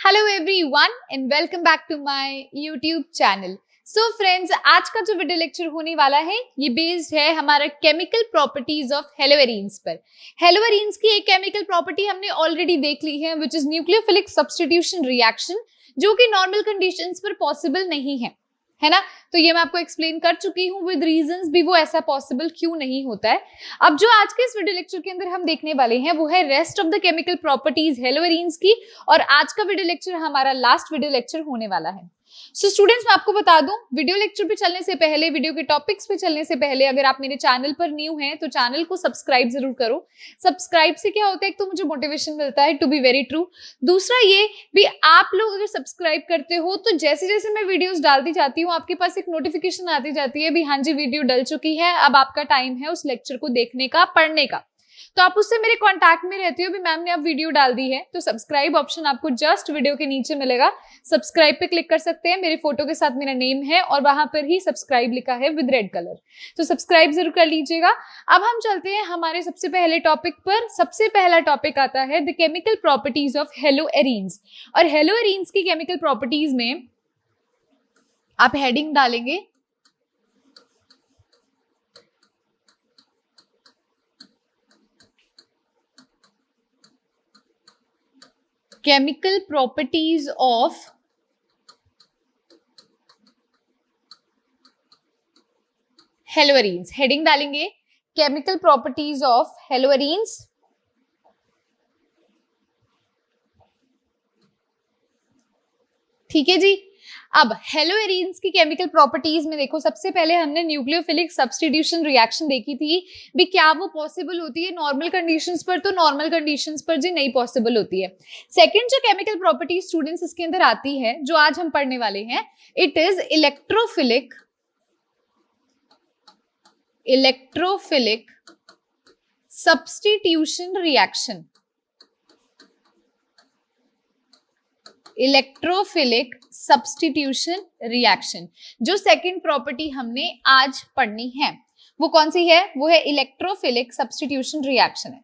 Hello everyone and welcome back to my YouTube channel. So friends, आज का जो video lecture होने वाला है ये बेस्ड है हमारा केमिकल प्रॉपर्टीज ऑफ हेलोएरीन्स पर। हेलोएरीन्स की एक केमिकल प्रॉपर्टी हमने ऑलरेडी देख ली है which is nucleophilic substitution reaction, जो कि नॉर्मल कंडीशंस पर पॉसिबल नहीं है ना। तो ये मैं आपको एक्सप्लेन कर चुकी हूँ विद रीजंस भी वो ऐसा पॉसिबल क्यों नहीं होता है। अब जो आज के इस वीडियो लेक्चर के अंदर हम देखने वाले हैं वो है rest of the chemical properties haloarenes की, और आज का वीडियो लेक्चर हमारा लास्ट वीडियो लेक्चर होने वाला है। सो स्टूडेंट्स, मैं आपको बता दूं, वीडियो लेक्चर पे चलने से पहले, वीडियो के टॉपिक्स पे चलने से पहले अगर आप मेरे चैनल पर न्यू हैं तो चैनल को सब्सक्राइब जरूर करो। सब्सक्राइब से क्या होता है, एक तो मुझे मोटिवेशन मिलता है टू बी वेरी ट्रू, दूसरा ये भी आप लोग अगर सब्सक्राइब करते हो तो जैसे जैसे मैं वीडियोस डालती जाती हूँ आपके पास एक नोटिफिकेशन आती जाती है भी हाँ जी वीडियो डल चुकी है, अब आपका टाइम है उस लेक्चर को देखने का, पढ़ने का। तो आप उससे मेरे कांटेक्ट में रहते हो भी मैम ने अब वीडियो डाल दी है, तो सब्सक्राइब ऑप्शन आपको जस्ट वीडियो के नीचे मिलेगा। सब्सक्राइब पे क्लिक कर सकते हैं, मेरे फोटो के साथ मेरा नेम है और वहां पर ही सब्सक्राइब लिखा है विद रेड कलर, तो सब्सक्राइब जरूर कर लीजिएगा। अब हम चलते हैं हमारे सबसे पहले टॉपिक पर। सबसे पहला टॉपिक आता है the chemical properties of haloarenes, और हेलोएरीन्स की केमिकल प्रॉपर्टीज में आप हेडिंग डालेंगे chemical properties of haloarenes. Heading डालेंगे केमिकल प्रॉपर्टीज ऑफ हेलोएरीन्स। ठीक है जी। अब हेलोएरीन्स की केमिकल प्रॉपर्टीज में देखो, सबसे पहले हमने न्यूक्लियोफिलिक सब्स्टिट्यूशन रिएक्शन देखी थी भी क्या वो पॉसिबल होती है नॉर्मल कंडीशंस पर, तो नॉर्मल कंडीशंस पर जी नहीं पॉसिबल होती है। सेकंड जो केमिकल प्रॉपर्टी स्टूडेंट्स इसके अंदर आती है जो आज हम पढ़ने वाले हैं, it is electrophilic substitution reaction. Electrophilic substitution reaction, जो सेकंड प्रॉपर्टी हमने आज पढ़नी है वो कौन सी है, वो है इलेक्ट्रोफिलिक सब्स्टिट्यूशन रिएक्शन है।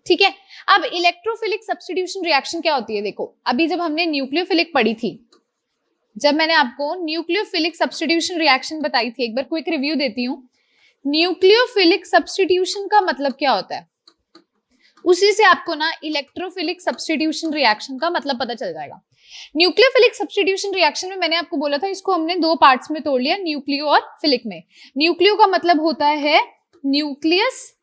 ठीक है। अब इलेक्ट्रोफिलिक सब्स्टिट्यूशन रिएक्शन क्या होती है, देखो अभी जब हमने न्यूक्लियोफिलिक पढ़ी थी, जब मैंने आपको न्यूक्लियोफिलिक सब्स्टिट्यूशन रिएक्शन बताई थी, एक बार क्विक रिव्यू देती हूँ। न्यूक्लियोफिलिक सब्स्टिट्यूशन का मतलब क्या होता है, उसी से आपको ना इलेक्ट्रोफिलिक सब्स्टिट्यूशन रिएक्शन का मतलब पता चल जाएगा। न्यूक्लियोफिलिक सब्स्टिट्यूशन रिएक्शन में मैंने आपको बोला था इसको हमने दो पार्ट्स में तोड़ लिया, न्यूक्लियो और फिलिक में। न्यूक्लियो का मतलब होता है न्यूक्लियस,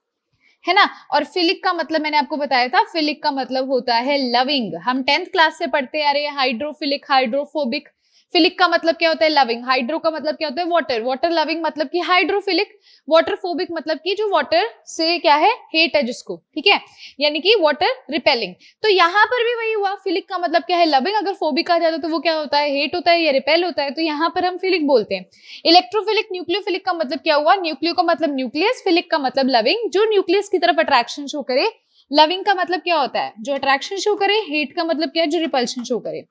है ना, और फिलिक का मतलब मैंने आपको बताया था, फिलिक का मतलब होता है लविंग। हम 10th क्लास से पढ़ते आ रहे हैं हाइड्रोफिलिक, हाइड्रोफोबिक। फिलिक का मतलब क्या होता है, लविंग। हाइड्रो का मतलब क्या होता है, वाटर। वाटर लविंग मतलब कि हाइड्रोफिलिक। वाटरफोबिक मतलब कि जो वाटर से क्या है, हेट है जिसको, ठीक है, यानी कि वाटर रिपेलिंग। तो यहाँ पर भी वही हुआ, फिलिक का मतलब क्या है, लविंग। अगर फोबिक आ जाता तो वो क्या होता है, हेट होता है या रिपेल होता है, तो यहाँ पर हम फिलिक बोलते हैं। इलेक्ट्रोफिलिक न्यूक्लियोफिलिक का मतलब क्या हुआ, न्यूक्लियो का मतलब न्यूक्लियस, फिलिक का मतलब लविंग, जो न्यूक्लियस की तरफ अट्रैक्शन शो करे। लविंग का मतलब क्या होता है, जो अट्रैक्शन शो करे। हेट का मतलब क्या है, जो रिपल्शन शो करे।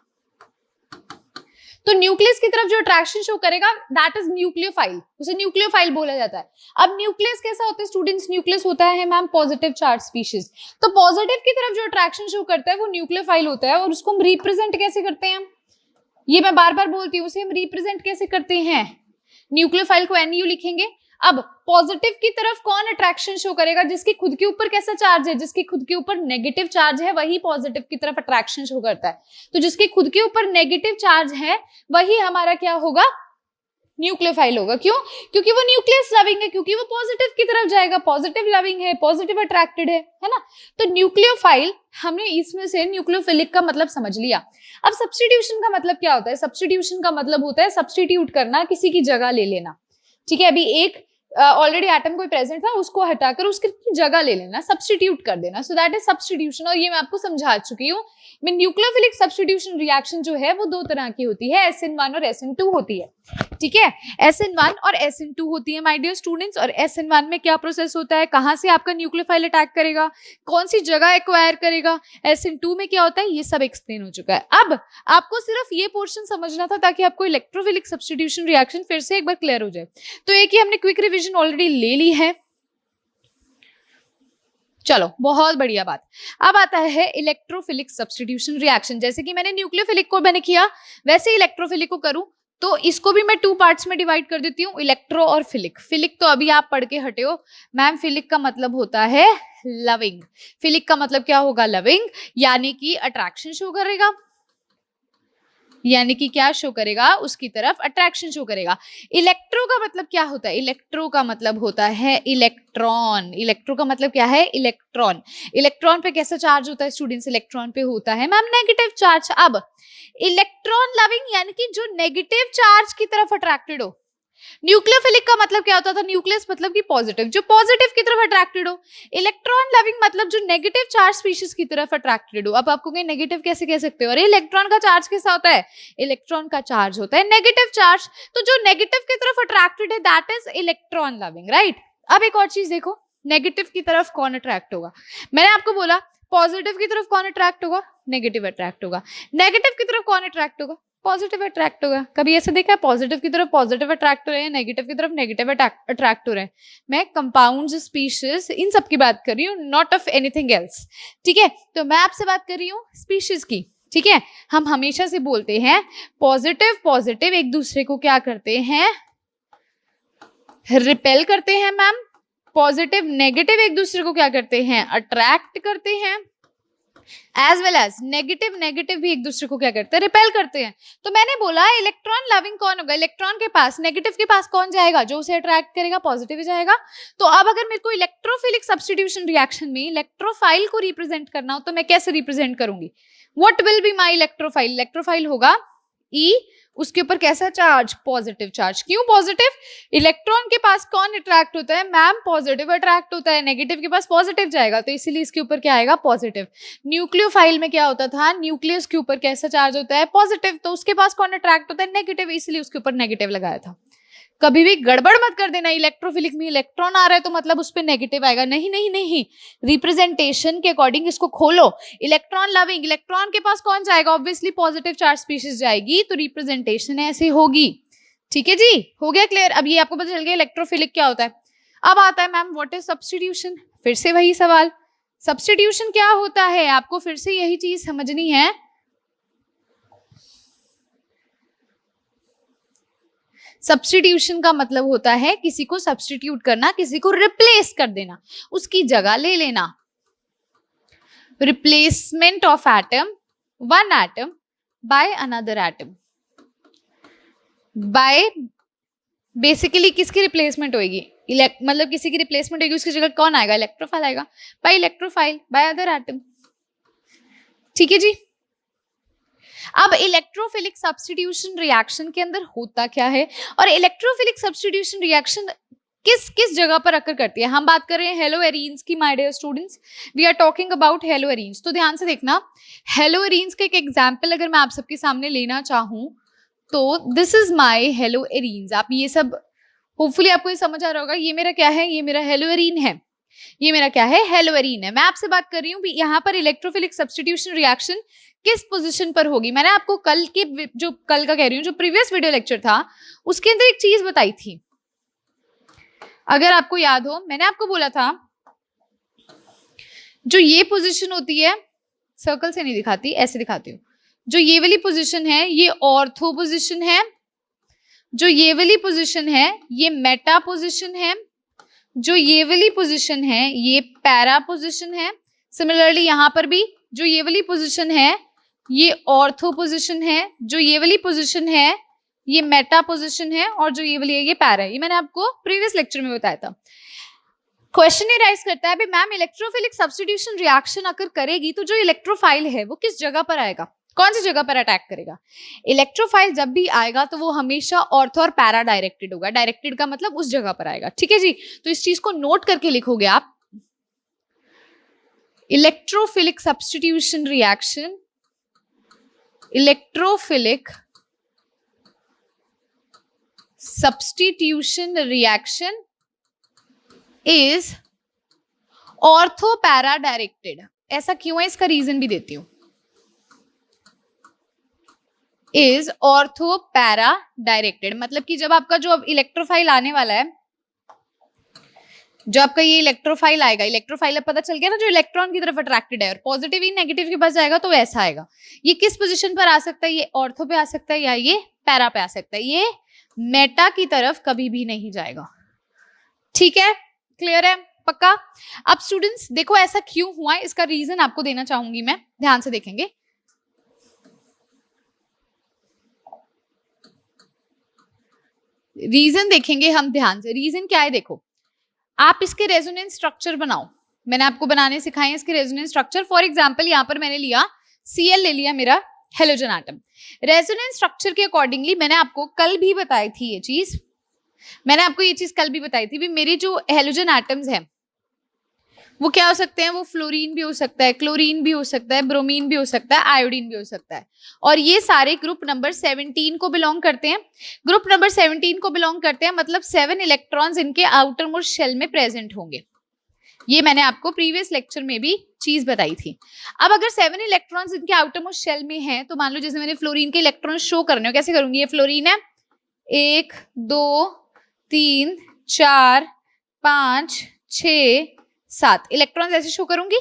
तो न्यूक्लियस की तरफ जो अट्रैक्शन शो करेगा दैट इज न्यूक्लियोफाइल, उसे न्यूक्लियोफाइल बोला जाता है। अब न्यूक्लियस कैसा होता है स्टूडेंट्स, न्यूक्लियस होता है मैम पॉजिटिव चार्ज स्पीशीज। तो पॉजिटिव की तरफ जो अट्रैक्शन शो करता है वो न्यूक्लियोफाइल होता है, और उसको हम रिप्रेजेंट कैसे करते हैं, ये मैं बार बार बोलती हूँ, उसे हम रिप्रेजेंट कैसे करते हैं, न्यूक्लियोफाइल को NU लिखेंगे। अब पॉजिटिव की तरफ कौन अट्रैक्शन शो करेगा, जिसकी खुद के ऊपर कैसा चार्ज है, जिसकी खुद के ऊपर नेगेटिव चार्ज है वही पॉजिटिव की तरफ अट्रैक्शन शो करता है। तो जिसके खुद के ऊपर नेगेटिव चार्ज है वही हमारा क्या होगा, न्यूक्लियोफाइल होगा। क्यों, क्योंकि वो न्यूक्लियस लविंग है, क्योंकि वो पॉजिटिव की तरफ जाएगा, पॉजिटिव लविंग है, पॉजिटिव अट्रैक्टेड है ना। तो न्यूक्लियोफाइल, हमने इसमें से न्यूक्लियोफिलिक का मतलब समझ लिया। अब सब्स्टिट्यूशन का मतलब क्या होता है, सब्स्टिट्यूशन का मतलब होता है सब्स्टिट्यूट करना, किसी की जगह ले लेना। ठीक है, अभी एक ऑलरेडी एटम कोई प्रेजेंट था उसको हटाकर उसकी जगह ले लेना, सब्स्टिट्यूट कर देना, सो दैट इज सब्स्टिट्यूशन। और ये मैं आपको समझा चुकी हूँ। न्यूक्लियोफिलिक सब्स्टिट्यूशन रिएक्शन जो है वो दो तरह की होती है, SN1 और SN2 होती है। ठीक है, SN1 और SN2 होती है माय डियर स्टूडेंट्स। और SN1 में क्या प्रोसेस होता है, कहाँ से आपका न्यूक्लियोफाइल अटैक करेगा, कौन सी जगह एक्वायर करेगा, SN2 में क्या होता है, ये सब एक्सप्लेन हो चुका है। अब आपको सिर्फ ये पोर्शन समझना था ताकि आपको इलेक्ट्रोफिलिक सब्स्टिट्यूशन रिएक्शन फिर से एक बार क्लियर हो जाए। तो एक ही हमने क्विक रिविजन ऑलरेडी ले ली है। चलो बहुत बढ़िया बात। अब आता है इलेक्ट्रोफिलिक सब्स्टिट्यूशन रिएक्शन। जैसे कि मैंने न्यूक्लियोफिलिक को मैंने किया, वैसे इलेक्ट्रोफिलिक को करूं तो इसको भी मैं 2 पार्ट्स में डिवाइड कर देती हूँ, इलेक्ट्रो और फिलिक। फिलिक तो अभी आप पढ़ के हटे हो मैम, फिलिक का मतलब होता है लविंग। फिलिक का मतलब क्या होगा? लविंग, यानी कि अट्रैक्शन शो करेगा, यानी कि क्या शो करेगा? उसकी तरफ अट्रैक्शन शो करेगा। इलेक्ट्रो का मतलब क्या होता है? इलेक्ट्रो का मतलब होता है इलेक्ट्रॉन। इलेक्ट्रो का मतलब क्या है? इलेक्ट्रॉन। इलेक्ट्रॉन पे कैसा चार्ज होता है स्टूडेंट्स? इलेक्ट्रॉन पे होता है मैम नेगेटिव चार्ज। अब इलेक्ट्रॉन लविंग यानी कि जो नेगेटिव चार्ज की तरफ अट्रैक्टेड हो। न्यूक्लियोफिलिक का मतलब क्या होता था? न्यूक्लियस मतलब कि पॉजिटिव, जो पॉजिटिव की तरफ अट्रैक्टेड हो। इलेक्ट्रॉन लविंग मतलब जो नेगेटिव चार्ज स्पीशीज की तरफ अट्रैक्टेड हो। अब आपको कहीं नेगेटिव कैसे कह सकते हो? अरे इलेक्ट्रॉन का चार्ज कैसा होता है? इलेक्ट्रॉन का चार्ज होता है नेगेटिव चार्ज, तो जो नेगेटिव की तरफ अट्रैक्टेड है that is electron loving, right. अब एक और चीज देखो, नेगेटिव की तरफ कौन अट्रैक्ट होगा? मैंने आपको बोला पॉजिटिव की तरफ कौन अट्रैक्ट होगा? नेगेटिव अट्रैक्ट होगा। नेगेटिव की तरफ कौन अट्रैक्ट होगा? पॉजिटिव अट्रैक्ट होगा। कभी ऐसे देखा है पॉजिटिव की तरफ पॉजिटिव अट्रैक्ट हो रहे हैं, नेगेटिव की तरफ नेगेटिव अट्रैक्ट हो रहे हैं? मैं कंपाउंड्स, स्पीशीज, इन सब की बात कर रही हूँ, नॉट ऑफ एनीथिंग एल्स, ठीक है। तो मैं आपसे बात कर रही हूँ स्पीशीज की, ठीक है। हम हमेशा से बोलते हैं पॉजिटिव पॉजिटिव एक दूसरे को क्या करते हैं? रिपेल करते हैं मैम। पॉजिटिव नेगेटिव एक दूसरे को क्या करते हैं? अट्रैक्ट करते हैं। As well as negative negative भी एक दूसरे को क्या करते हैं? रिपेल करते हैं। तो मैंने बोला इलेक्ट्रॉन लविंग कौन होगा? इलेक्ट्रॉन के पास, नेगेटिव के पास कौन जाएगा? जो उसे अट्रैक्ट करेगा, पॉजिटिव जाएगा। तो अब अगर मेरे को इलेक्ट्रोफिलिक सब्स्टिट्यूशन रिएक्शन में इलेक्ट्रोफाइल को रिप्रेजेंट करना हो तो मैं कैसे रिप्रेजेंट करूंगी? What will be my electrophile? Electrophile होगा ई, उसके ऊपर कैसा चार्ज? Positive charge. क्यों पॉजिटिव? इलेक्ट्रॉन के पास कौन अट्रैक्ट होता है मैम? पॉजिटिव अट्रैक्ट होता है। नेगेटिव के पास पॉजिटिव जाएगा, तो इसीलिए इसके ऊपर क्या आएगा? पॉजिटिव। न्यूक्लियोफाइल में क्या होता था? न्यूक्लियस के ऊपर कैसा चार्ज होता है? पॉजिटिव, तो उसके पास कौन अट्रैक्ट होता है? नेगेटिव, इसलिए उसके ऊपर नेगेटिव लगाया था। कभी भी गड़बड़ मत कर देना, इलेक्ट्रोफिलिक में इलेक्ट्रॉन आ रहा है तो मतलब उस पर नेगेटिव आएगा, नहीं नहीं नहीं, रिप्रेजेंटेशन के अकॉर्डिंग इसको खोलो। इलेक्ट्रॉन लविंग, इलेक्ट्रॉन के पास कौन जाएगा? ऑब्वियसली पॉजिटिव चार्ज स्पीशीज जाएगी, तो रिप्रेजेंटेशन ऐसे होगी। ठीक है जी, हो गया क्लियर? अब ये आपको पता चल गया इलेक्ट्रोफिलिक क्या होता है। अब आता है मैम व्हाट इज सब्स्टिट्यूशन। फिर से वही सवाल, सब्स्टिट्यूशन क्या होता है? आपको फिर से यही चीज समझनी है। सब्स्टिट्यूशन का मतलब होता है किसी को सब्स्टिट्यूट करना, किसी को रिप्लेस कर देना, उसकी जगह ले लेना। Replacement of atom, one atom by another atom. Bye basically किसकी रिप्लेसमेंट होगी? मतलब किसी की रिप्लेसमेंट होगी, उसकी जगह कौन आएगा? इलेक्ट्रोफाइल आएगा। By electrophile, by other atom. ठीक है जी। अब इलेक्ट्रोफिलिक सब्स्टिट्यूशन रिएक्शन के अंदर होता क्या है, और इलेक्ट्रोफिलिक सब्स्टिट्यूशन रिएक्शन किस किस जगह पर अकर करती है? हम बात कर रहे हैं हेलोएरीन्स की my dear students, we are talking about haloarenes. तो ध्यान से देखना, हेलोएरीन्स का एक एग्जांपल अगर मैं आप सबके सामने लेना चाहूं तो दिस इज माय हेलोएरीन्स। आप ये सब होपफुली आपको ये समझ आ रहा होगा, ये मेरा क्या है? ये मेरा हेलोएरीन है। ये मेरा क्या है? हेलोएरीन है। मैं आपसे बात कर रही हूँ यहाँ पर इलेक्ट्रोफिलिक सब्स्टिट्यूशन रिएक्शन किस पोजीशन पर होगी। मैंने आपको कल के, जो कल का कह रही हूँ, जो प्रीवियस वीडियो लेक्चर था उसके अंदर एक चीज बताई थी, अगर आपको याद हो। मैंने आपको बोला था जो ये पोजीशन होती है, सर्कल से नहीं दिखाती, ऐसे दिखाती हूँ, जो ये वाली पोजीशन है ये ऑर्थो पोजीशन है, जो ये वाली पोजीशन है ये मेटा पोजीशन है, जो ये वाली पोजीशन है ये पैरा पोजीशन है। सिमिलरली यहाँ पर भी जो ये वाली पोजीशन है ये ऑर्थो पोजीशन है, जो ये वाली पोजीशन है ये मेटा पोजीशन है, और जो ये वाली है ये पैरा है। ये मैंने आपको प्रीवियस लेक्चर में बताया था। क्वेश्चन ये राइज करता है भाई मैम इलेक्ट्रोफिलिक सब्स्टिट्यूशन रिएक्शन अगर करेगी तो जो इलेक्ट्रोफाइल है वो किस जगह पर आएगा, कौन सी जगह पर अटैक करेगा? इलेक्ट्रोफाइल जब भी आएगा तो वो हमेशा ऑर्थो और पैरा डायरेक्टेड होगा। डायरेक्टेड का मतलब उस जगह पर आएगा। ठीक है जी, तो इस चीज को नोट करके लिखोगे आप, electrophilic substitution reaction, electrophilic substitution reaction is ortho para directed. ऐसा क्यों है, इसका रीजन भी देती हूं। इज ऑर्थो पैरा डायरेक्टेड मतलब कि जब आपका जो अब इलेक्ट्रोफाइल आने वाला है जो आपका ये इलेक्ट्रोफाइल आएगा, इलेक्ट्रोफाइल अब पता चल गया ना, जो इलेक्ट्रॉन की तरफ अट्रैक्टेड है और पॉजिटिव ही नेगेटिव के पास जाएगा तो ऐसा आएगा। ये किस पोजीशन पर आ सकता है? ये ऑर्थो पे आ सकता है या ये पैरा पे आ सकता है, ये मेटा की तरफ कभी भी नहीं जाएगा। ठीक है, क्लियर है, पक्का? अब स्टूडेंट्स देखो ऐसा क्यों हुआ है, इसका रीजन आपको देना चाहूंगी मैं, ध्यान से देखेंगे। रीजन देखेंगे हम ध्यान से। रीजन क्या है? देखो आप इसके रेजोनेंस स्ट्रक्चर बनाओ, मैंने आपको बनाने सिखाए हैं इसके रेजोनेंस स्ट्रक्चर। फॉर एग्जांपल यहाँ पर मैंने लिया Cl ले लिया मेरा हेलोजन एटम। रेजोनेंस स्ट्रक्चर के अकॉर्डिंगली मैंने आपको कल भी बताई थी ये चीज, मैंने आपको ये चीज कल भी बताई थी भी मेरे जो हेलोजन एटम्स हैं वो क्या हो सकते हैं? वो फ्लोरीन भी हो सकता है, क्लोरीन भी हो सकता है, ब्रोमीन भी हो सकता है, आयोडीन भी हो सकता है, और ये सारे ग्रुप नंबर 17 को बिलोंग करते हैं। ग्रुप नंबर 17 को बिलोंग करते हैं मतलब 7 इलेक्ट्रॉन्स इनके आउटर मोस्ट शेल में प्रेजेंट होंगे। ये मैंने आपको प्रीवियस लेक्चर में भी चीज बताई थी। अब अगर 7 इलेक्ट्रॉन्स इनके आउटर मोस्ट शेल में हैं तो मान लो जैसे मैंने फ्लोरीन के इलेक्ट्रॉन शो करने हो, कैसे करूंगी? ये फ्लोरीन है, 1 2 3 4 5 6 7 इलेक्ट्रॉन्स ऐसे शो करूंगी,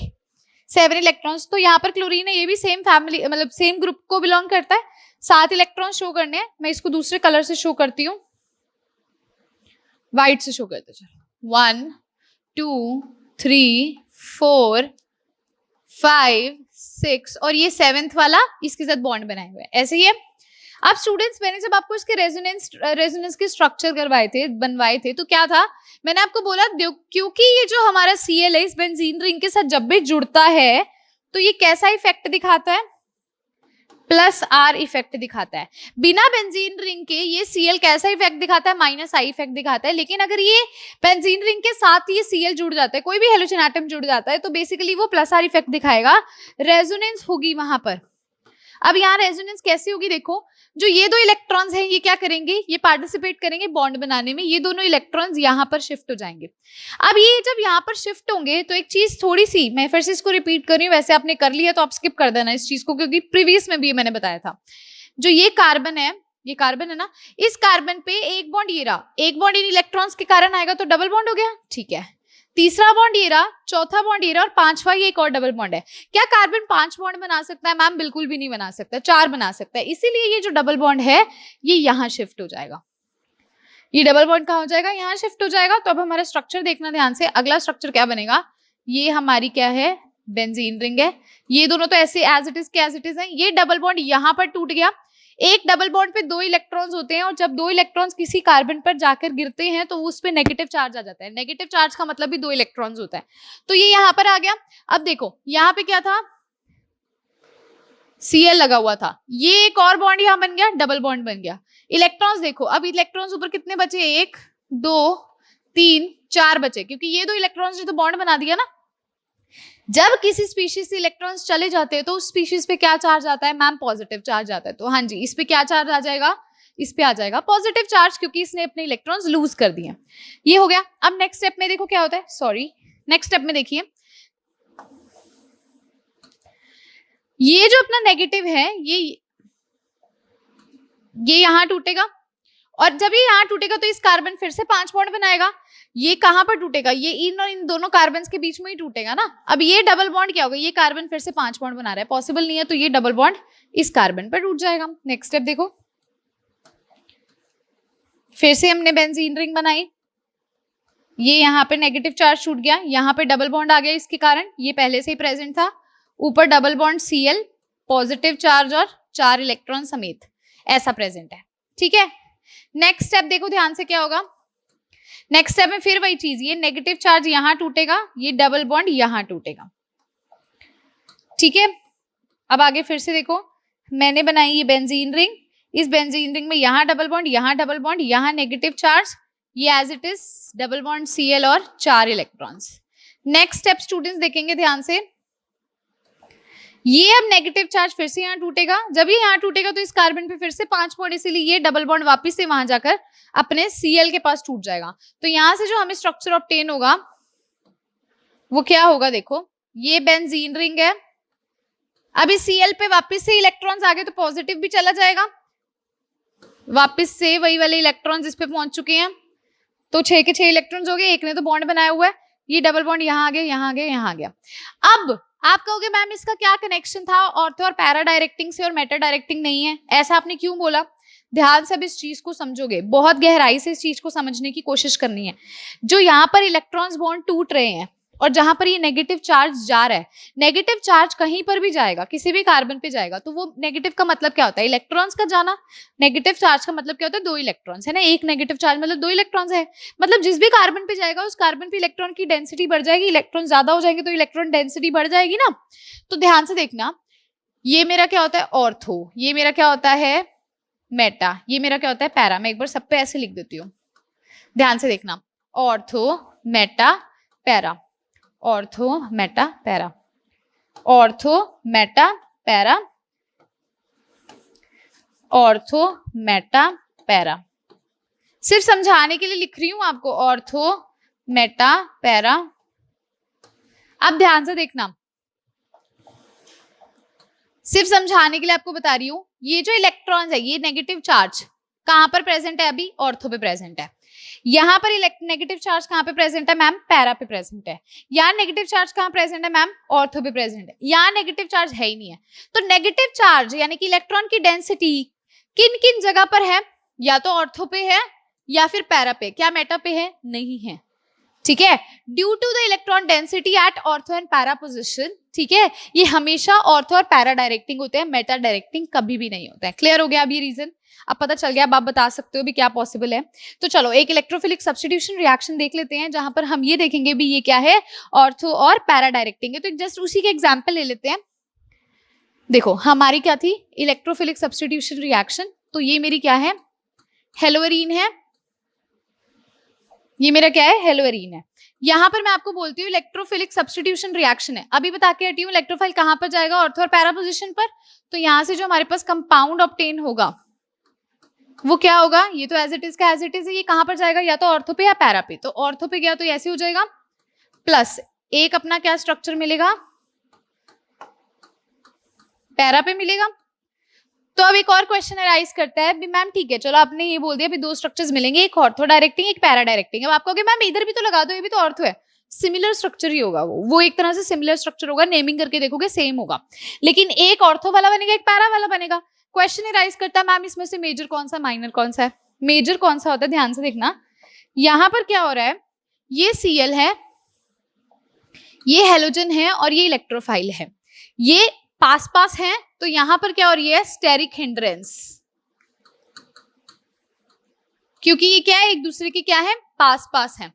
7 इलेक्ट्रॉन्स। तो यहाँ पर क्लोरीन है, ये भी सेम फैमिली मतलब सेम ग्रुप को बिलोंग करता है। 7 इलेक्ट्रॉन शो करने हैं, मैं इसको दूसरे कलर से शो करती हूँ, व्हाइट से शो करते चलो। 1 2 3 4 5 6 और ये 7th वाला इसके साथ बॉन्ड बनाए हुए हैं, ऐसे ही है। अब स्टूडेंट्स मैंने जब आपको इसके रेजोनेंस के स्ट्रक्चर बनवाए थे तो क्या था, मैंने आपको बोला क्योंकि ये जो हमारा Cl है इस बेंजीन रिंग के साथ जब भी जुड़ता है तो ये कैसा इफेक्ट दिखाता है? +R इफेक्ट दिखाता है। बिना बेंजीन रिंग के ये Cl कैसा इफेक्ट दिखाता है? -I इफेक्ट दिखाता है। लेकिन अगर ये बेंजीन रिंग के साथ ये Cl जुड़ जाता है, कोई भी हेलोजन एटम जुड़ जाता है तो बेसिकली वो +R इफेक्ट दिखाएगा, रेजोनेंस होगी वहां पर। अब यहाँ रेजोनेंस कैसी होगी? देखो जो ये 2 इलेक्ट्रॉन्स हैं ये क्या करेंगे? ये पार्टिसिपेट करेंगे बॉन्ड बनाने में, ये दोनों इलेक्ट्रॉन्स यहाँ पर शिफ्ट हो जाएंगे। अब ये जब यहाँ पर शिफ्ट होंगे तो एक चीज थोड़ी सी मैं फिर से इसको रिपीट कर रही हूँ, वैसे आपने कर लिया तो आप स्किप कर देना इस चीज को, क्योंकि प्रीवियस में भी मैंने बताया था। जो ये कार्बन है ना, इस कार्बन पे एक बॉन्ड ये रहा, एक बॉन्ड इन इलेक्ट्रॉन्स के कारण आएगा तो डबल बॉन्ड हो गया, ठीक है। तीसरा बॉन्ड ये रहा, चौथा बॉन्ड ये रहा और पांचवा ये एक और डबल बॉन्ड है। क्या कार्बन 5 बॉन्ड बना सकता है? मैम बिल्कुल भी नहीं बना सकता, 4 बना सकता है। इसीलिए ये जो डबल बॉन्ड है ये यहाँ शिफ्ट हो जाएगा। ये डबल बॉन्ड कहाँ हो जाएगा? यहाँ शिफ्ट हो जाएगा। तो अब हमारा स्ट्रक्चर देखना ध्यान से, अगला स्ट्रक्चर क्या बनेगा? ये हमारी क्या है? बेंजीन रिंग है। ये दोनों तो ऐसे एज इट इज है। ये डबल बॉन्ड यहाँ पर टूट गया। एक डबल बॉन्ड पे 2 इलेक्ट्रॉन्स होते हैं और जब 2 इलेक्ट्रॉन्स किसी कार्बन पर जाकर गिरते हैं तो उस पे नेगेटिव चार्ज आ जाता है। नेगेटिव चार्ज का मतलब भी 2 इलेक्ट्रॉन्स होता है। तो ये यहाँ पर आ गया। अब देखो यहाँ पे क्या था? Cl लगा हुआ था, ये एक और बॉन्ड यहाँ बन गया, डबल बॉन्ड बन गया। इलेक्ट्रॉन्स देखो, अब इलेक्ट्रॉन्स ऊपर कितने बचे? 1 2 3 4 बचे, क्योंकि ये 2 इलेक्ट्रॉन्स ने तो बॉन्ड बना दिया ना। जब किसी स्पीशीज से इलेक्ट्रॉन्स चले जाते हैं तो उस स्पीशीज पे क्या चार्ज आता है? मैम पॉजिटिव चार्ज आता है। तो हाँ जी, इस पे क्या चार्ज आ जाएगा? इस पे आ जाएगा पॉजिटिव चार्ज, क्योंकि इसने अपने इलेक्ट्रॉन्स लूज कर दिए। ये हो गया। अब नेक्स्ट स्टेप में देखो क्या होता है, नेक्स्ट स्टेप में देखिए, ये जो अपना नेगेटिव है ये यहां टूटेगा, और जब ये यहाँ टूटेगा तो इस कार्बन फिर से 5 बॉन्ड बनाएगा। ये कहां पर टूटेगा? ये इन और इन दोनों कार्बन के बीच में ही टूटेगा ना। अब ये डबल बॉन्ड क्या होगा? ये कार्बन फिर से 5 बॉन्ड बना रहा है, पॉसिबल नहीं है, तो ये डबल बॉन्ड इस कार्बन पर टूट जाएगा। नेक्स्ट स्टेप देखो, फिर से हमने बेंजीन रिंग बनाई, ये यहाँ पे नेगेटिव चार्ज छूट गया, यहाँ पे डबल बॉन्ड आ गया इसके कारण, ये पहले से ही प्रेजेंट था। ऊपर double bond Cl, positive charge और 4 इलेक्ट्रॉन समेत ऐसा प्रेजेंट है, ठीक है। नेक्स्ट स्टेप देखो ध्यान से क्या होगा। नेक्स्ट स्टेप में फिर वही चीज, ये नेगेटिव चार्ज यहां टूटेगा, ये डबल बॉन्ड यहां टूटेगा, ठीक है। अब आगे फिर से देखो, मैंने बनाई ये बेंजीन रिंग, इस बेंजीन रिंग में यहां डबल बॉन्ड, यहां डबल बॉन्ड, यहां नेगेटिव चार्ज, ये as it is double bond Cl और 4 इलेक्ट्रॉन्स। नेक्स्ट स्टेप स्टूडेंट्स देखेंगे ध्यान से, ये अब नेगेटिव चार्ज फिर से यहाँ टूटेगा। जब ये यहाँ टूटेगा तो इस कार्बन पे फिर से 5 बॉन्ड, इसीलिए ये डबल बॉन्ड वापस से वहां जाकर अपने Cl के पास टूट जाएगा। तो यहां से जो हमें स्ट्रक्चर ऑब्टेन होगा वो क्या होगा? देखो ये बेंजीन रिंग है, अभी Cl पे वापस से इलेक्ट्रॉन्स आ गए तो पॉजिटिव भी चला जाएगा, वापस से वही वाले इलेक्ट्रॉन्स इस पे पहुंच चुके हैं, तो 6 के 6 इलेक्ट्रॉन्स हो गए, एक ने तो बॉन्ड बनाया हुआ है, ये डबल बॉन्ड यहाँ आ गया, यहाँ आ गया, यहाँ आ गया। अब आप कहोगे मैम इसका क्या कनेक्शन था ऑर्थो और पैरा डायरेक्टिंग से और मेटा डायरेक्टिंग नहीं है, ऐसा आपने क्यों बोला? ध्यान से अब इस चीज को समझोगे, बहुत गहराई से इस चीज को समझने की कोशिश करनी है। जो यहाँ पर इलेक्ट्रॉन्स बॉन्ड टूट रहे हैं और जहां पर ये नेगेटिव चार्ज जा रहा है, नेगेटिव चार्ज कहीं पर भी जाएगा, किसी भी कार्बन पे जाएगा, तो वो नेगेटिव का मतलब क्या होता है? इलेक्ट्रॉन्स का जाना। नेगेटिव चार्ज का मतलब क्या होता है? 2 इलेक्ट्रॉन्स है ना, एक नेगेटिव चार्ज मतलब 2 इलेक्ट्रॉन्स है, मतलब जिस भी कार्बन पे जाएगा उस कार्बन पे इलेक्ट्रॉन की डेंसिटी बढ़ जाएगी, इलेक्ट्रॉन ज्यादा हो जाएंगे तो इलेक्ट्रॉन डेंसिटी बढ़ जाएगी ना। तो ध्यान से देखना, ये मेरा क्या होता है? ऑर्थो, ये मेरा क्या होता है? मेटा, ये मेरा क्या होता है? पैरा। मैं एक बार सब पे ऐसे लिख देती हूँ, ध्यान से देखना, ortho Meta para, ortho Meta para, ortho Meta para, ortho Meta para. सिर्फ समझाने के लिए लिख रही हूं आपको, ऑर्थो मेटा पैरा। अब ध्यान से देखना, सिर्फ समझाने के लिए आपको बता रही हूं, ये जो इलेक्ट्रॉन्स है, ये नेगेटिव चार्ज कहां पर प्रेजेंट है? अभी ऑर्थो पे प्रेजेंट है। यहाँ पर नेगेटिव चार्ज कहाँ पे प्रेजेंट है मैम? पैरा पे प्रेजेंट है। यहाँ नेगेटिव चार्ज कहाँ प्रेजेंट है मैम? ऑर्थो पे प्रेजेंट है। यहाँ नेगेटिव चार्ज है ही नहीं है। तो नेगेटिव चार्ज यानी कि इलेक्ट्रॉन की डेंसिटी किन किन जगह पर है? या तो ऑर्थो पे है या फिर पैरा पे। क्या मेटा पे है? नहीं है। ठीक है, due to the electron density at ortho and para position. ठीक है, ये हमेशा ऑर्थो और पैरा डायरेक्टिंग होते हैं, मेटा डायरेक्टिंग कभी भी नहीं होता है। क्लियर हो गया अब ये रीजन? अब पता चल गया, अब आप बता सकते हो भी क्या पॉसिबल है। तो चलो एक इलेक्ट्रोफिलिक सब्स्टिट्यूशन रिएक्शन देख लेते हैं, जहां पर हम ये देखेंगे भी ये क्या है, ऑर्थो और पैरा डायरेक्टिंग है। तो जस्ट उसी के एग्जाम्पल ले लेते हैं। देखो हमारी क्या थी? Electrophilic substitution reaction. तो ये मेरी क्या है? हेलोअरीन है। ये मेरा क्या है? हेलोअरीन है। यहां पर मैं आपको बोलती हूँ इलेक्ट्रोफिलिक सब्स्टिट्यूशन रिएक्शन है। अभी बता के हटी हूँ, इलेक्ट्रोफाइल कहां पर जाएगा? ऑर्थो और पैरा पोजीशन पर। तो यहां से जो हमारे पास कंपाउंड ऑब्टेन होगा वो क्या होगा? ये तो एज इट इज का एज इट इज है, ये कहां पर जाएगा? या तो ऑर्थो पे या पैरा पे। तो ऑर्थो पे गया तो ऐसे हो जाएगा, प्लस एक अपना क्या स्ट्रक्चर मिलेगा? पैरा पे मिलेगा। तो अब एक और क्वेश्चन अराइज करता है भी मैम ठीक है चलो आपने ये बोल दिया भी 2 स्ट्रक्चर्स मिलेंगे, एक ऑर्थो डायरेक्टिंग एक पैरा डायरेक्टिंग। अब आप कहोगे मैम इधर भी तो लगा दो, ये भी तो ऑर्थो है। सिमिलर स्ट्रक्चर ही होगा, वो एक तरह से सिमिलर स्ट्रक्चर होगा, नेमिंग करके देखोगे सेम होगा, लेकिन एक ऑर्थो वाला बनेगा एक पैरा वाला बनेगा। क्वेश्चन अराइज करता है मैम इसमें से मेजर कौन सा माइनर कौन सा है? मेजर कौन सा होता है? ध्यान से देखना, यहां पर क्या हो रहा है, ये Cl है, ये हेलोजन है और ये इलेक्ट्रोफाइल है, ये पास पास है। तो यहां पर क्या हो रही है? स्टेरिक हिंड्रेंस, क्योंकि ये क्या है? एक दूसरे के क्या है? पास पास है।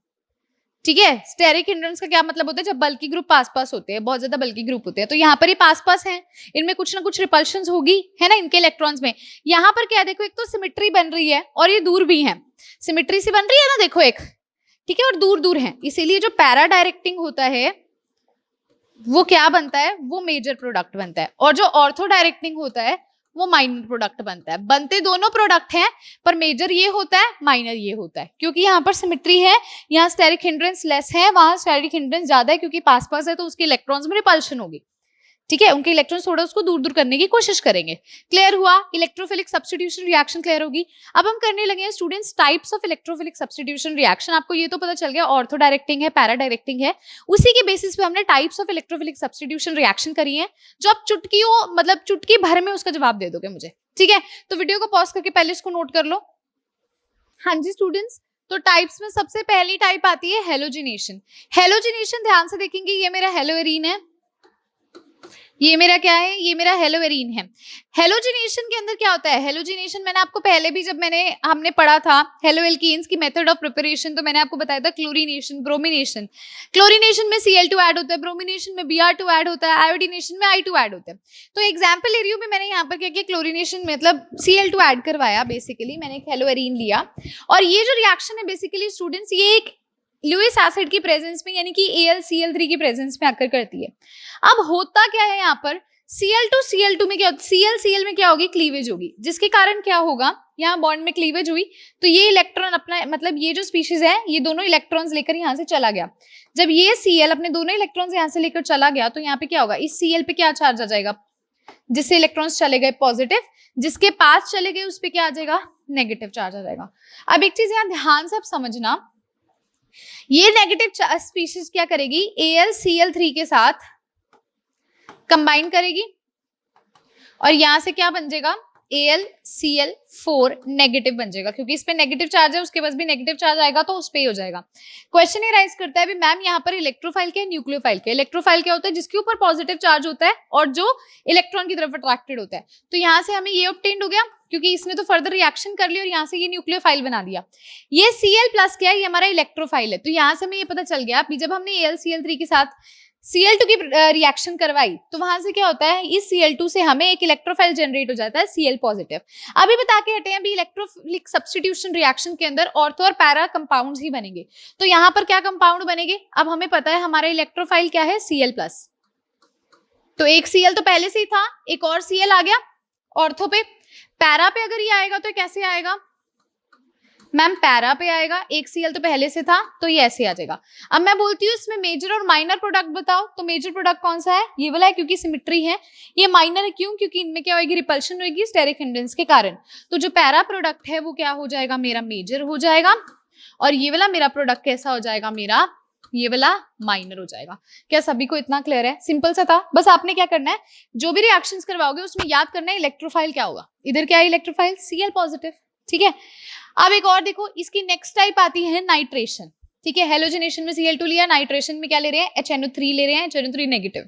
ठीक है, स्टेरिक हिंड्रेंस का क्या मतलब होता है? जब बल्की ग्रुप पास पास होते हैं, बहुत ज्यादा बल्की ग्रुप होते हैं, तो यहाँ पर ये पास पास हैं, इनमें कुछ ना कुछ रिपल्शंस होगी है ना इनके इलेक्ट्रॉन्स में। यहाँ पर क्या देखो, एक तो सिमेट्री बन रही है और ये दूर भी है, सिमेट्री से बन रही है ना देखो एक, ठीक है, और दूर दूर है, इसीलिए जो पैरा डायरेक्टिंग होता है वो क्या बनता है? वो मेजर प्रोडक्ट बनता है, और जो ऑर्थो डायरेक्टिंग होता है वो माइनर प्रोडक्ट बनता है। बनते दोनों प्रोडक्ट हैं पर मेजर ये होता है, माइनर ये होता है, क्योंकि यहाँ पर सिमेट्री है, यहाँ स्टेरिक हिंड्रेंस लेस है, वहां स्टेरिक हिंड्रेंस ज्यादा है, क्योंकि पास पास है तो उसके इलेक्ट्रॉन्स में रिपल्शन होगी। ठीक है, उनके इलेक्ट्रॉन्स थोड़ा उसको दूर दूर करने की कोशिश करेंगे। क्लियर हुआ? इलेक्ट्रोफिलिक सब्स्टिट्यूशन रिएक्शन क्लियर होगी। अब हम करने लगे हैं students types of electrophilic substitution reaction. आपको ये तो पता चल गया ऑर्थो डायरेक्टिंग है, पैरा डायरेक्टिंग है, उसी के बेसिस पे हमने types of electrophilic substitution reaction करी है, जो आप चुटकियों मतलब चुटकी भर में उसका जवाब दे दोगे मुझे। ठीक है, तो वीडियो को पॉज करके पहले इसको नोट कर लो। हाँ जी स्टूडेंट्स, तो टाइप्स में सबसे पहली टाइप आती है हेलोजिनेशन। हेलोजिनेशन ध्यान से देखेंगे, ये मेरा हेलोअरीन है, ये मेरा क्या है? ये मेरा हेलोअरीन है। हेलोजिनेशन के अंदर क्या होता है? हेलोजिनेशन मैंने आपको पहले भी जब हमने पढ़ा था हेलोएल्कीन्स की मेथड ऑफ प्रिपरेशन, तो मैंने आपको बताया था क्लोरीनेशन, ब्रोमिनेशन। क्लोरीनेशन में Cl2 ऐड होता है, ब्रोमिनेशन में Br2 ऐड होता है, आयोडीनेशन में I2 ऐड होता है। तो एग्जाम्पल ले रही हूँ मैं, मैंने यहाँ पर क्या किया? क्लोरीनेशन मतलब Cl2 ऐड करवाया, बेसिकली मैंने एक हेलोअरीन लिया, और ये जो रिएक्शन है बेसिकली स्टूडेंट्स ये एक ल्यूइस एसिड की प्रेजेंस में यानी कि AlCl3 की प्रेजेंस में आकर करती है। अब होता क्या है यहाँ पर? Cl2 में क्या होता है? Cl में क्या होगी? क्लीवेज होगी, जिसके कारण क्या होगा? यहाँ बॉन्ड में क्लीवेज हुई तो ये इलेक्ट्रॉन अपना मतलब ये जो स्पीशीज है ये दोनों इलेक्ट्रॉन्स लेकर यहाँ से चला गया। जब ये Cl अपने दोनों इलेक्ट्रॉन्स यहाँ से लेकर चला गया तो यहाँ पे क्या होगा? इस Cl पे क्या चार्ज आ जाएगा? जिससे इलेक्ट्रॉन्स चले गए पॉजिटिव, जिसके पास चले गए उस पर क्या आ जाएगा? नेगेटिव चार्ज आ जाएगा। अब एक चीज यहाँ ध्यान से आप समझना, ये नेगेटिव स्पीशीज क्या करेगी, AlCl3 के साथ कंबाइन करेगी और यहां से क्या बन जाएगा, AlCl4 नेगेटिव बन जाएगा, क्योंकि इस पे नेगेटिव चार्ज है, उसके पास भी नेगेटिव चार्ज आएगा तो उस पे ही हो जाएगा। क्वेश्चन ये राइज करता है भी मैम यहाँ पर इलेक्ट्रोफाइल क्या है, न्यूक्लियोफाइल क्या है। इलेक्ट्रोफाइल क्या होता है, जिसके ऊपर पॉजिटिव चार्ज होता है और जो इलेक्ट्रॉन की तरफ अट्रैक्टेड होता है। तो यहाँ से हमें ये ऑब्टेन्ड हो गया, क्योंकि इसने तो फर्दर रिएक्शन कर ली और यहाँ से ये न्यूक्लियोफाइल बना दिया। ये Cl+ क्या है, ये हमारा इलेक्ट्रोफाइल है। तो यहाँ से हमें ये पता चल गया, अभी जब हमने AlCl3 के साथ Cl2 की रिएक्शन करवाई तो वहां से क्या होता है, इस Cl2 से हमें एक इलेक्ट्रोफाइल जनरेट हो जाता है Cl+। अभी बता के हटे हैं, अभी इलेक्ट्रोफिलिक सब्स्टिट्यूशन रिएक्शन के अंदर ऑर्थो और पैरा कंपाउंड्स ही बनेंगे। तो यहाँ पर क्या कंपाउंड बनेंगे, अब हमें पता है हमारा इलेक्ट्रोफाइल क्या है, Cl+। तो एक Cl तो पहले से ही था, एक और Cl आ गया ऑर्थो पे। पैरा पे अगर ये आएगा तो कैसे आएगा मैम, पैरा पे आएगा, एक Cl तो पहले से था तो ये ऐसे आ जाएगा। अब मैं बोलती हूँ इसमें मेजर और माइनर प्रोडक्ट बताओ, तो मेजर प्रोडक्ट कौन सा है, ये वाला है, क्योंकि सिमेट्री है। ये माइनर है क्यों, क्योंकि इनमें क्या होगी, रिपल्शन होगी स्टेरिक हिंड्रेंस के कारण। तो जो पैरा प्रोडक्ट है वो क्या हो जाएगा, मेरा मेजर हो जाएगा, और ये वाला मेरा प्रोडक्ट कैसा हो जाएगा, मेरा ये वाला माइनर हो जाएगा। क्या सभी को इतना क्लियर है, सिंपल सा था। बस आपने क्या करना है, जो भी रिएक्शंस करवाओगे उसमें याद करना है इलेक्ट्रोफाइल क्या होगा। इधर क्या है इलेक्ट्रोफाइल, Cl+, ठीक है। अब एक और देखो, इसकी नेक्स्ट टाइप आती है नाइट्रेशन, ठीक है। हेलोजिनेशन में Cl2 लिया, नाइट्रेशन में क्या ले रहे हैं, HNO3 ले रहे हैं, HNO3 नेगेटिव।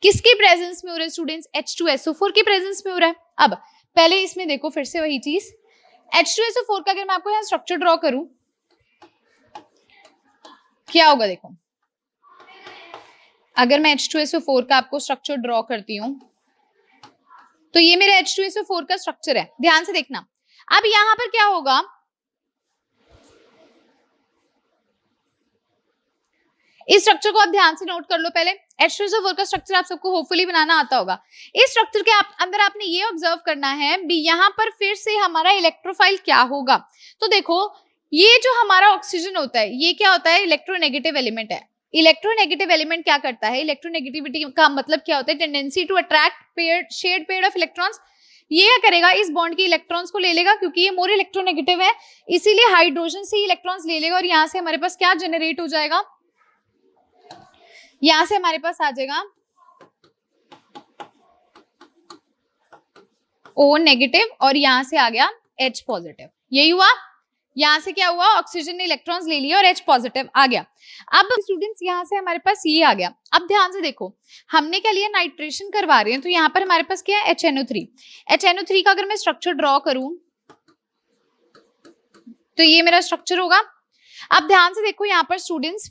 किसकी प्रेजेंस में हो रहा है स्टूडेंट्स, H2SO4 की प्रेजेंस में हो रहा है। अब पहले इसमें देखो फिर से वही चीज, H2SO4 का अगर मैं आपको यहाँ स्ट्रक्चर ड्रॉ करूं क्या होगा, देखो अगर मैं H2SO4 का आपको स्ट्रक्चर ड्रॉ करती हूं तो ये मेरे H2SO4 का स्ट्रक्चर है, ध्यान से देखना। अब यहां पर क्या होगा, इस स्ट्रक्चर को आप ध्यान से नोट कर लो। पहले H2SO4 का स्ट्रक्चर आप सबको होपफुली बनाना आता होगा। इस स्ट्रक्चर के अंदर आपने ये ऑब्जर्व करना है भी, यहाँ पर फिर से हमारा इलेक्ट्रोफाइल क्या होगा। तो देखो ये जो हमारा ऑक्सीजन होता है ये क्या होता है, इलेक्ट्रोनेगेटिव एलिमेंट है। इलेक्ट्रोनेगेटिव एलिमेंट क्या करता है, इलेक्ट्रोनेगेटिविटी का मतलब क्या होता है, tendency to attract shared pair of electrons. ये क्या करेगा, इस बॉन्ड के इलेक्ट्रॉन्स को ले लेगा, क्योंकि ये मोर इलेक्ट्रोनेगेटिव है इसीलिए हाइड्रोजन से इलेक्ट्रॉन्स ले लेगा, और यहाँ से हमारे पास क्या जनरेट हो जाएगा, यहां से हमारे पास आ जाएगा O नेगेटिव और यहां से आ गया H पॉजिटिव। यही हुआ, यहां से क्या हुआ, ऑक्सीजन ने इलेक्ट्रॉन्स ले लिया और H पॉजिटिव आ गया। अब स्टूडेंट्स यहां से हमारे पास ये आ गया। अब ध्यान से देखो, हमने क्या लिया, नाइट्रेशन करवा रहे हैं, तो यहाँ पर हमारे पास क्या है, HNO3। HNO3 का अगर मैं स्ट्रक्चर ड्रॉ करूं तो ये मेरा स्ट्रक्चर होगा। अब ध्यान से देखो यहाँ पर स्टूडेंट्स,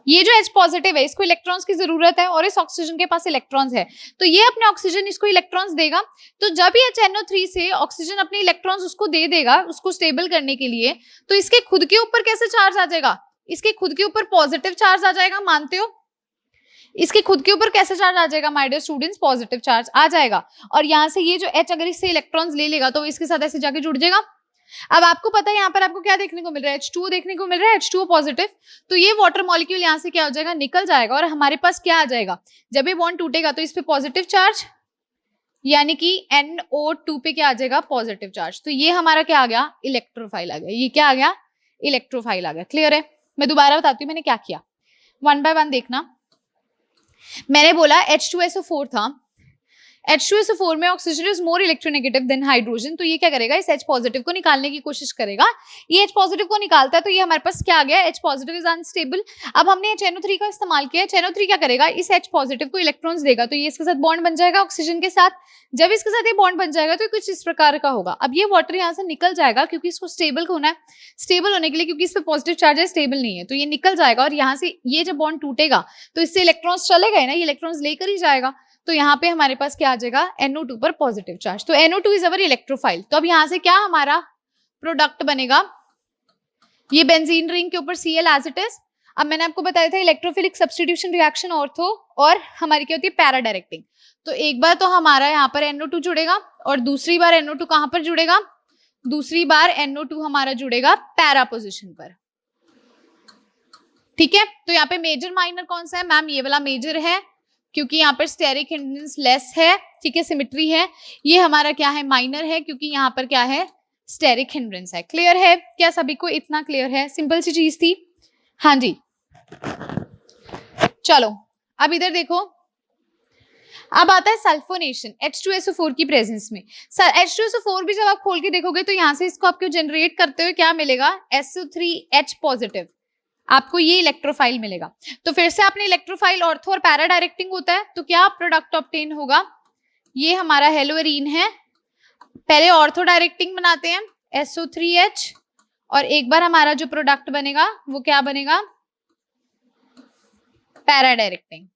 ये जो H पॉजिटिव है इसको इलेक्ट्रॉन्स की जरूरत है और इस ऑक्सीजन के पास इलेक्ट्रॉन्स है, तो ये अपने ऑक्सीजन इसको इलेक्ट्रॉन्स देगा। तो जब ये HNO3 से ऑक्सीजन अपने इलेक्ट्रॉन्स उसको दे देगा उसको स्टेबल करने के लिए, तो इसके खुद के ऊपर कैसे चार्ज आ जाएगा, इसके खुद के ऊपर पॉजिटिव चार्ज आ जाएगा, मानते हो। इसके खुद के ऊपर कैसे चार्ज आ जाएगा my dear students, positive charge आ जाएगा। और यहाँ से ये जो H अगर इससे इलेक्ट्रॉन्स ले लेगा तो इसके साथ ऐसे जाके जुड़ जाएगा। अब आपको पता है यहाँ पर आपको क्या देखने को मिल रहा है, H2O देखने को मिल रहा है, H2O पॉजिटिव। तो ये वाटर मॉलिक्यूल यहाँ से क्या हो जाएगा, निकल जाएगा, और हमारे पास क्या आ जाएगा, जब ये बॉन्ड टूटेगा तो इस पे पॉजिटिव चार्ज, यानी कि NO2 पे क्या आ जाएगा, पॉजिटिव चार्ज। तो ये हमारा क्या आ गया, इलेक्ट्रोफाइल आ गया। ये क्या आ गया, इलेक्ट्रोफाइल आ गया। क्लियर है, मैं दोबारा बताती हूँ मैंने क्या किया, 1 बाय 1 देखना। मैंने बोला H2SO4 था, H2SO4 में oxygen is more electronegative than hydrogen, तो ये क्या करेगा, इस H पॉजिटिव को निकालने की कोशिश करेगा। ये H पॉजिटिव को निकालता है तो ये हमारे पास क्या आ गया, H पॉजिटिव इज अनस्टेबल। अब हमने HNO3 का इस्तेमाल किया, HNO3 क्या करेगा, इस H पॉजिटिव को इलेक्ट्रॉन्स देगा, तो ये इसके साथ बॉन्ड बन जाएगा ऑक्सीजन के साथ। जब इसके साथ ये बॉन्ड बन जाएगा तो कुछ इस प्रकार का होगा। अब ये वाटर यहाँ से निकल जाएगा, क्योंकि इसको स्टेबल होना है, स्टेबल होने के लिए, क्योंकि इस पे पॉजिटिव चार्ज है, स्टेबल नहीं है, तो ये निकल जाएगा। और यहाँ से ये जब बॉन्ड टूटेगा तो इससे इलेक्ट्रॉन्स चले गए ना, ये इलेक्ट्रॉन्स लेकर ही जाएगा, तो यहाँ पे हमारे पास क्या आ जाएगा, NO2 पर पॉजिटिव चार्ज। तो NO2 इज अवर इलेक्ट्रोफाइल। तो अब यहाँ से क्या हमारा प्रोडक्ट बनेगा, ये बेंजीन रिंग के ऊपर Cl एज इट इज। अब मैंने आपको बताया था इलेक्ट्रोफिलिक सब्स्टिट्यूशन रिएक्शन ऑर्थो और हमारी क्या होती है, पैरा डायरेक्टिंग। तो एक बार तो हमारा यहाँ पर NO2 जुड़ेगा और दूसरी बार NO2 कहाँ पर जुड़ेगा, दूसरी बार NO2 हमारा जुड़ेगा पैरा पोजिशन पर। ठीक है, तो यहाँ पे मेजर माइनर कौन सा है मैम, ये वाला मेजर है, क्योंकि यहाँ पर स्टेरिक हिंड्रेंस लेस है, ठीक है, सिमेट्री है। ये हमारा क्या है, माइनर है, क्योंकि यहाँ पर क्या है, स्टेरिक हिंड्रेंस है। क्लियर है क्या सभी को? इतना क्लियर है? सिंपल सी चीज थी। हाँ जी, चलो अब इधर देखो, अब आता है सल्फोनेशन H2SO4 की प्रेजेंस में। H2SO4 भी जब आप खोल के देखोगे तो यहाँ से इसको आपको जनरेट करते हुए क्या मिलेगा? SO3H पॉजिटिव, आपको ये इलेक्ट्रोफाइल मिलेगा। तो फिर से आपने इलेक्ट्रोफाइल ऑर्थो और पैरा डायरेक्टिंग होता है, तो क्या प्रोडक्ट ऑब्टेन होगा? ये हमारा हेलोएरीन है, पहले ऑर्थो डायरेक्टिंग बनाते हैं SO3H, और एक बार हमारा जो प्रोडक्ट बनेगा वो क्या बनेगा? Para directing.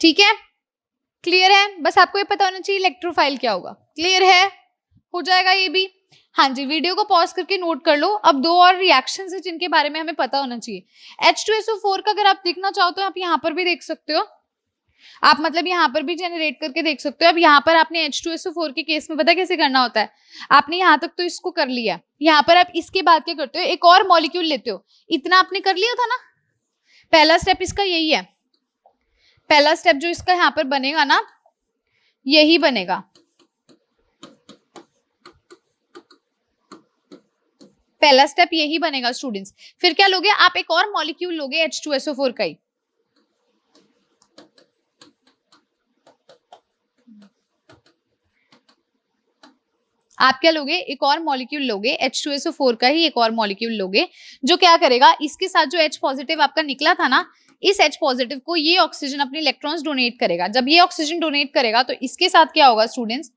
ठीक है, क्लियर है? बस आपको ये पता होना चाहिए इलेक्ट्रोफाइल क्या होगा। क्लियर है? हो जाएगा ये भी। हाँ जी, वीडियो को पॉज करके नोट कर लो। अब दो और रिएक्शंस है जिनके बारे में हमें पता होना चाहिए। H2SO4 का अगर आप देखना चाहो तो आप यहाँ पर भी देख सकते हो, आप मतलब यहाँ पर भी जनरेट करके देख सकते हो। अब यहाँ पर आपने H2SO4 के केस में पता कैसे करना होता है? आपने यहाँ तक तो इसको कर लिया, यहाँ पर आप इसके बाद क्या करते हो? एक और मॉलिक्यूल लेते हो। इतना आपने कर लिया था ना, पहला स्टेप इसका यही है। पहला स्टेप जो इसका यहाँ पर बनेगा ना, यही बनेगा। पहला स्टेप यही बनेगा स्टूडेंट्स। फिर क्या लोगे आप? एक और मॉलिक्यूल लोगे H2SO4 का ही। आप क्या लोगे? एक और मॉलिक्यूल लोगे H2SO4 का ही, एक और मॉलिक्यूल लोगे जो क्या करेगा? इसके साथ जो H पॉजिटिव आपका निकला था ना, इस H पॉजिटिव को ये ऑक्सीजन अपने इलेक्ट्रॉन्स डोनेट करेगा। जब ये ऑक्सीजन डोनेट करेगा तो इसके साथ क्या होगा स्टूडेंट्स?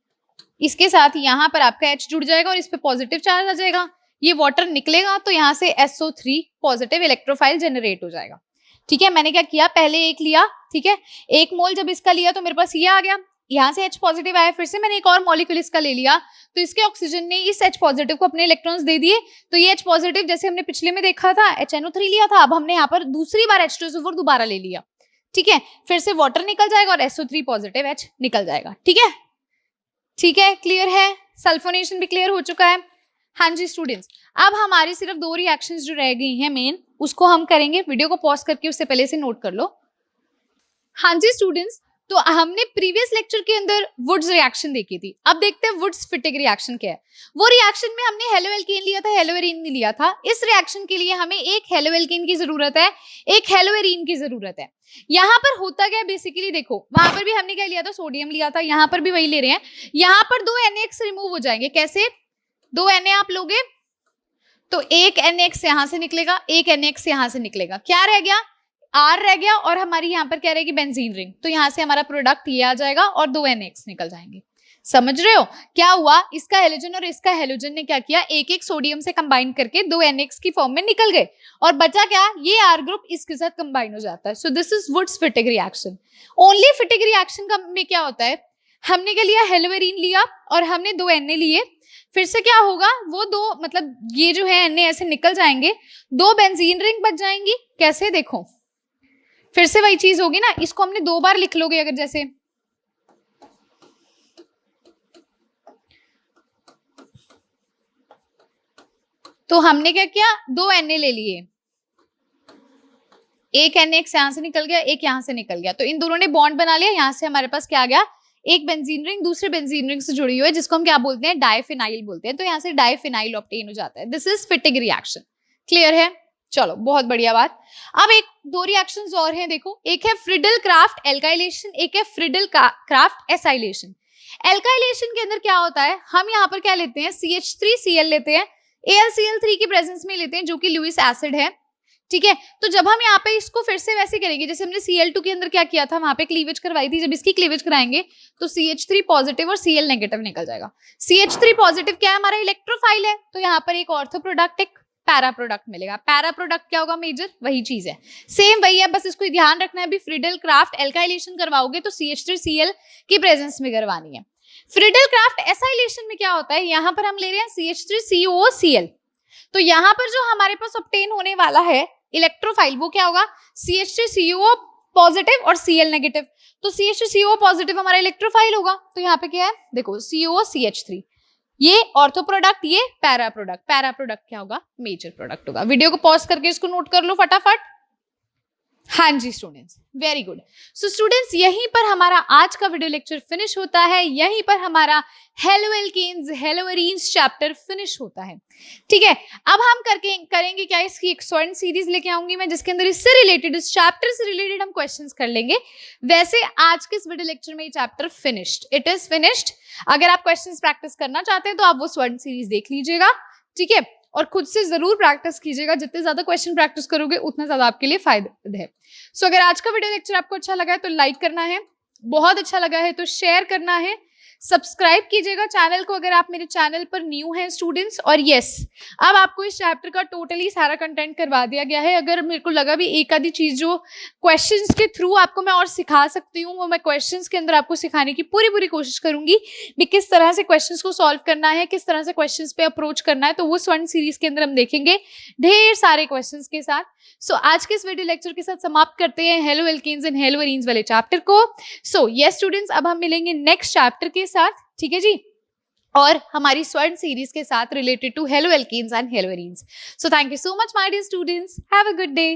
इसके साथ यहाँ पर आपका H जुड़ जाएगा और इस पे पॉजिटिव चार्ज आ जाएगा। ये वाटर निकलेगा तो यहाँ से SO3 पॉजिटिव इलेक्ट्रोफाइल जनरेट हो जाएगा। ठीक है, मैंने क्या किया? पहले एक लिया, ठीक है, 1 मोल जब इसका लिया तो मेरे पास ये आ गया, यहाँ से H पॉजिटिव आया, फिर से मैंने एक और मॉलिक्यूल इसका ले लिया, तो इसके ऑक्सीजन ने इस H पॉजिटिव को अपने इलेक्ट्रॉन्स दे दिए। तो ये H पॉजिटिव जैसे हमने पिछले में देखा था HNO3 लिया था, अब हमने यहाँ पर दूसरी बार H2SO4 दोबारा ले लिया। ठीक है, फिर से वाटर निकल जाएगा और SO3 पॉजिटिव H निकल जाएगा। ठीक है, ठीक है, क्लियर है? सल्फोनेशन भी क्लियर हो चुका है। हाँ जी स्टूडेंट्स, अब हमारी सिर्फ 2 रिएक्शंस जो रह गई हैं मेन, उसको हम करेंगे। वीडियो को पॉज करके उससे पहले से नोट कर लो। हाँ जी स्टूडेंट्स, तो हमने प्रीवियस लेक्चर के अंदर वुड्स रिएक्शन देखी थी। अब देखते हैं वुड्स फिटिग रिएक्शन क्या है। वो रिएक्शन में हमने हेलोएल्केन लिया था, हेलोएरीन नहीं लिया था। इस रिएक्शन के लिए हमें एक हेलोएल्केन की जरूरत है, एक हेलोएरीन की जरूरत है। यहाँ पर होता क्या बेसिकली देखो, वहां पर भी हमने क्या लिया था? सोडियम लिया था, यहाँ पर भी वही ले रहे हैं। यहाँ पर 2 NaX रिमूव हो जाएंगे। कैसे? 2 Na आप लोगे तो एक NaX यहाँ से निकलेगा, एक NaX यहाँ से निकलेगा, क्या रह गया? R रह गया, और हमारी यहाँ पर क्या रहेगी? Benzene ring. तो यहाँ से हमारा प्रोडक्ट ये आ जाएगा और 2 NaX निकल जाएंगे। समझ रहे हो क्या हुआ? इसका हेलोजन और इसका हेलोजन ने क्या किया? एक एक सोडियम से कंबाइन करके 2 NaX की फॉर्म में निकल गए, और बचा क्या? ये R ग्रुप इसके साथ कंबाइन हो जाता है। So this is Wurtz Fittig reaction. Only Fittig reaction का में क्या होता है? हमने क्या लिया? हेलोएरीन लिया और हमने 2 Na लिए। फिर से क्या होगा? वो 2 मतलब ये जो है Na ऐसे निकल जाएंगे, 2 बेंजीन रिंग बच जाएंगी। कैसे? देखो, फिर से वही चीज होगी ना, इसको हमने 2 बार लिख लोगे अगर, जैसे तो हमने क्या किया? 2 Na ले लिए, एक NaX यहां से निकल गया, एक यहां से निकल गया, तो इन दोनों ने बॉन्ड बना लिया। यहां से हमारे पास क्या आ गया? एक बेंजीन रिंग दूसरे बेंजीन रिंग से जुड़ी हुई है, जिसको हम क्या बोलते हैं? डाइफिनाइल बोलते हैं। तो यहाँ से डाइफिनाइल ऑब्टेन हो जाता है। This is Fittig reaction. Clear है? चलो, बहुत बढ़िया बात। अब एक 2 रिएक्शंस और हैं, देखो, एक है फ्रिडल क्राफ्ट एल्काइलेशन, एक है फ्रिडल क्राफ्ट एसाइलेशन। एल्काइलेशन के अंदर क्या होता है? हम यहाँ पर क्या लेते हैं? CH3Cl लेते हैं, AlCl3 की प्रेजेंस में लेते हैं, जो कि लुईस एसिड है। ठीक है, तो जब हम यहाँ पे इसको फिर से वैसे करेंगे जैसे हमने Cl2 के अंदर क्या किया था, वहां पे क्लीवेज करवाई थी, जब इसकी क्लीवेज कराएंगे तो CH3 पॉजिटिव और Cl नेगेटिव निकल जाएगा। CH3 पॉजिटिव क्या है? हमारा इलेक्ट्रोफाइल है, तो यहाँ पर एक ऑर्थो प्रोडक्ट, एक पैरा प्रोडक्ट मिलेगा। पैरा प्रोडक्ट क्या होगा? मेजर, वही चीज है, सेम वही है, बस इसको ध्यान रखना है। अभी फ्रिडल क्राफ्ट एल्काइलेशन करवाओगे तो CH3Cl की प्रेजेंस में करवानी है। फ्रिडल क्राफ्ट एसाइलेशन में क्या होता है? यहाँ पर हम ले रहे हैं CH3COCl, तो यहाँ पर जो हमारे पास ऑब्टेन होने वाला है इलेक्ट्रोफाइल वो क्या होगा? CH3CO पॉजिटिव और Cl नेगेटिव। तो CH3CO पॉजिटिव हमारा इलेक्ट्रोफाइल होगा, तो यहाँ पे क्या है? देखो, COCH3, ये ऑर्थो प्रोडक्ट, ये पैरा प्रोडक्ट। पैरा प्रोडक्ट क्या होगा? मेजर प्रोडक्ट होगा। वीडियो को पॉज करके इसको नोट कर लो फटाफट। हाँ जी students, very good. So students, यहीं पर हमारा आज का वीडियो लेक्चर फिनिश होता है, यहीं पर हमारा halo alkanes halo arenes chapter finish होता है। ठीक है, अब हम करेंगे क्या, इसकी एक स्वर्ण सीरीज लेके आऊंगी मैं, जिसके अंदर इससे रिलेटेड, इस चैप्टर से रिलेटेड हम क्वेश्चंस कर लेंगे। वैसे आज के इस वीडियो लेक्चर में ये chapter finished, it is finished. अगर आप क्वेश्चंस प्रैक्टिस करना चाहते हैं तो आप वो स्वर्ण सीरीज देख लीजिएगा, ठीक है, और खुद से जरूर प्रैक्टिस कीजिएगा। जितने ज्यादा क्वेश्चन प्रैक्टिस करोगे उतना ज्यादा आपके लिए फायदा है। सो अगर आज का वीडियो लेक्चर आपको अच्छा लगा है तो लाइक करना है, बहुत अच्छा लगा है तो शेयर करना है, सब्सक्राइब कीजिएगा चैनल को अगर आप मेरे चैनल पर न्यू हैं स्टूडेंट्स। और यस, अब आपको इस चैप्टर का टोटली सारा कंटेंट करवा दिया गया है। अगर मेरे को लगा भी एक आधी चीज जो क्वेश्चंस के थ्रू आपको मैं और सिखा सकती हूँ, वो मैं क्वेश्चंस के अंदर आपको सिखाने की पूरी कोशिश करूंगी भी किस तरह से क्वेश्चंस को सॉल्व करना है, किस तरह से क्वेश्चंस पे अप्रोच करना है। तो वो स्वर्ण सीरीज के अंदर हम देखेंगे ढेर सारे क्वेश्चंस के साथ। सो आज के इस वीडियो लेक्चर के साथ समाप्त करते हैं halo alkanes and halo arenes वाले चैप्टर को। सो यस स्टूडेंट्स, अब हम मिलेंगे नेक्स्ट चैप्टर के साथ, ठीक है जी, और हमारी स्वर्ण सीरीज के साथ related to halo alkanes and halo arenes. So thank you so much my dear students, have a good day.